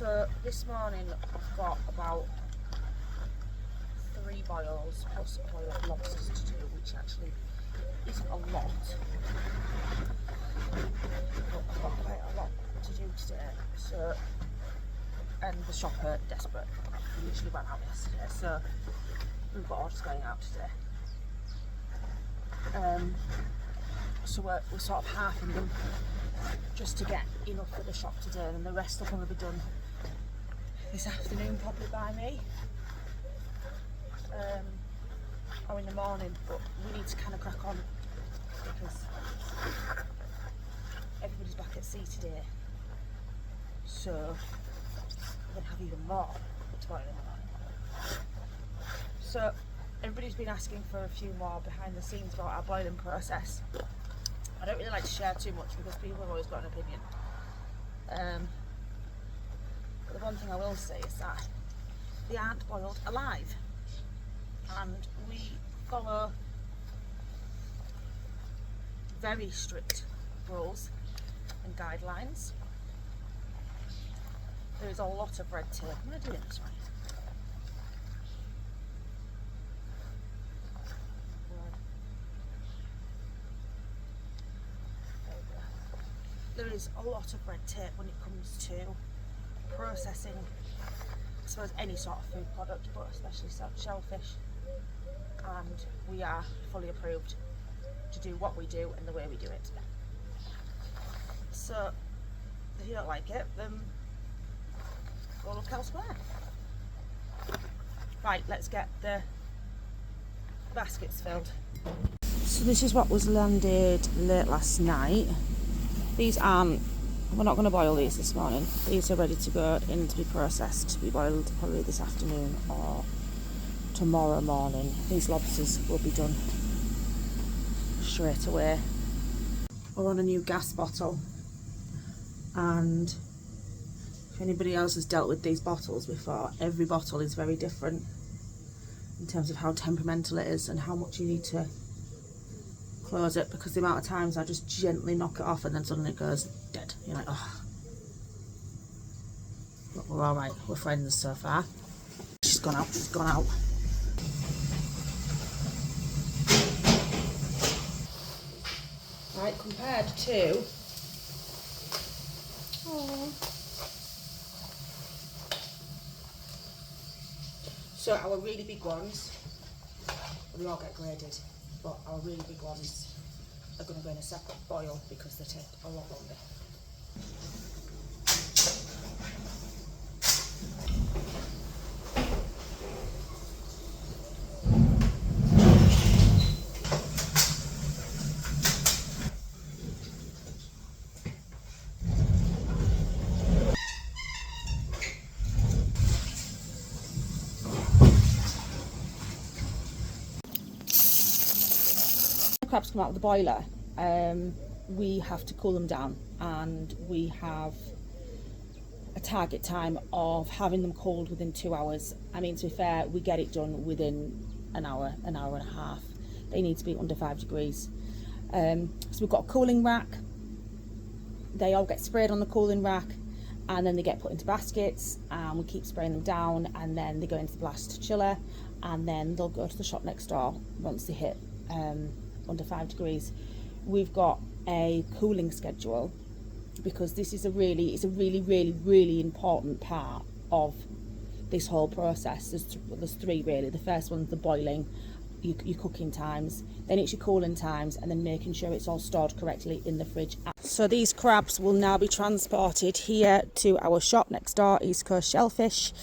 So this morning I've got about 3 boils plus a boil of lobsters to do, which actually isn't a lot. But I've got quite a lot to do today. So, and the shop are desperate. We literally ran out yesterday, so we've got orders going out today. So we're sort of halving them just to get enough for the shop today, and the rest will probably be done this afternoon, probably by me, or in the morning. But we need to kind of crack on because everybody's back at sea today, so we're going to have even more tomorrow in the morning. So everybody's been asking for a few more behind the scenes about our boiling process. I don't really like to share too much because people have always got an opinion. But the one thing I will say is that they aren't boiled alive, and we follow very strict rules and guidelines. There is a lot of red tape. Am I doing this right? There is a lot of red tape when it comes to processing, I suppose, any sort of food product, but especially shellfish. And we are fully approved to do what we do and the way we do it. So if you don't like it, then go look elsewhere. Right, let's get the baskets filled. So this is what was landed late last night. These aren't, we're not going to boil these this morning. These are ready to go in to be processed, to be boiled probably this afternoon or tomorrow morning. These lobsters will be done straight away. We're on a new gas bottle, and if anybody else has dealt with these bottles before, every bottle is very different in terms of how temperamental it is and how much you need to close it, because the amount of times I just gently knock it off and then suddenly it goes dead. You're like, oh. But we're alright, we're friends so far. She's gone out. Right, compared to so our really big ones, they all get graded, but our really big ones are going to go in a separate boil because they take a lot longer. Crabs come out of the boiler, we have to cool them down, and we have a target time of having them cooled within 2 hours. I mean, to be fair, we get it done within an hour and a half. They need to be under 5 degrees. So we've got a cooling rack. They all get sprayed on the cooling rack, and then they get put into baskets, and we keep spraying them down, and then they go into the blast chiller, and then they'll go to the shop next door once they hit under 5 degrees. We've got a cooling schedule because this is a really important part of this whole process. There's 3 really. The first one's the boiling, your cooking times, then it's your cooling times, and then making sure it's all stored correctly in the fridge. So these crabs will now be transported here to our shop next door, East Coast Shellfish.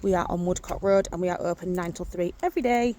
We are on Woodcock Road, and we are open 9 till 3 every day.